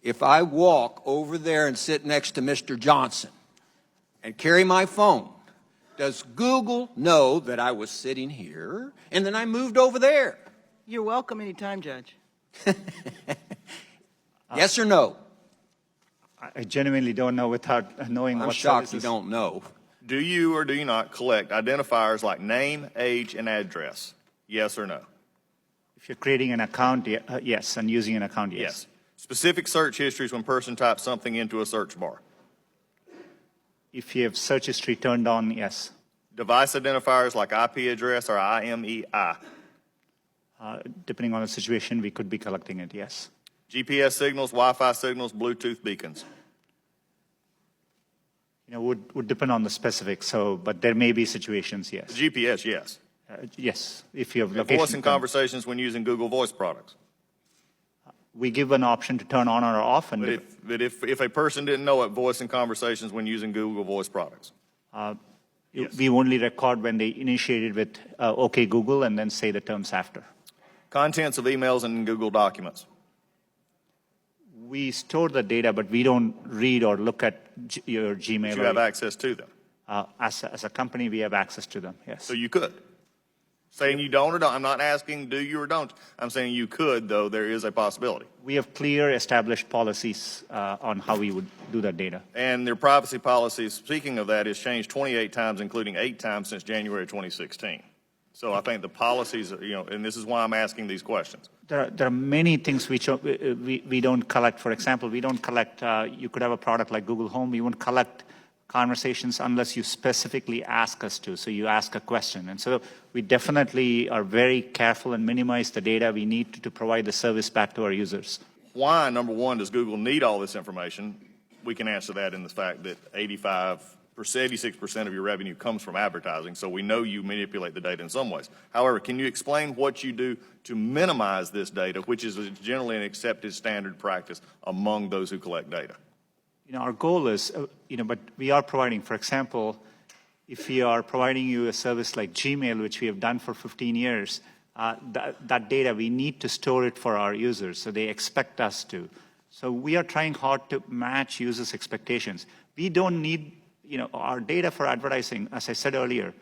if I walk over there and sit next to Mr. Johnson and carry my phone, does Google know that I was sitting here and then I moved over there? You're welcome anytime, Judge. Yes or no? I genuinely don't know without knowing I'm what shocked you services. don't know. Do you or do you not collect identifiers like name, age, and address? Yes or no? If you're creating an account, yes, and using an account, yes. Yes. Specific search histories when a person types something into a search bar. If you have search history turned on, yes. Device identifiers like IP address or IMEI. Depending on the situation, we could be collecting it, yes. GPS signals, Wi-Fi signals, Bluetooth beacons. You know, would depend on the specifics. But there may be situations, yes. GPS, yes. Yes, if you have And location. voice and conversations when using Google Voice products. We give an option to turn on or off, and But if a person didn't know it, voice and conversations when using Google Voice products. Yes. we only record when they initiated with OK Google and then say the terms after. Contents of emails and Google documents. We store the data, but we don't read or look at your Gmail. But you have access to them. As a company, we have access to them, yes. So you could. Saying you don't or don't. I'm not asking do you or don't. I'm saying you could, though there is a possibility. We have clear established policies on how we would do that data. And their privacy policies, speaking of that, has changed 28 times, including 8 times since January 2016. So I think the policies, and this is why I'm asking these questions. There are many things which we don't collect. For example, we don't collect, you could have a product like Google Home, we won't collect conversations unless you specifically ask us to. So you ask a question. And so we definitely are very careful and minimize the data we need to provide the service back to our users. Why, number one, does Google need all this information? We can answer that in the fact that 86% of your revenue comes from advertising, so we know you manipulate the data in some ways. However, can you explain what you do to minimize this data, which is generally an accepted standard practice among those who collect data? Our goal is, but we are providing, for example, if we are providing you a service like Gmail, which we have done for 15 years, that data, we need to store it for our users, so they expect us to. So we are trying hard to match users' expectations. We don't need, our data for advertising, as I said earlier,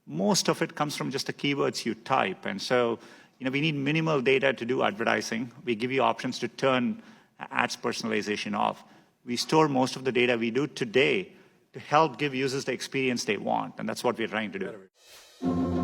most of it comes from just the keywords you type. And so, we need minimal data to do advertising. We give you options to turn ads personalization off. We store most of the data we do today to help give users the experience they want, and that's what we're trying to do.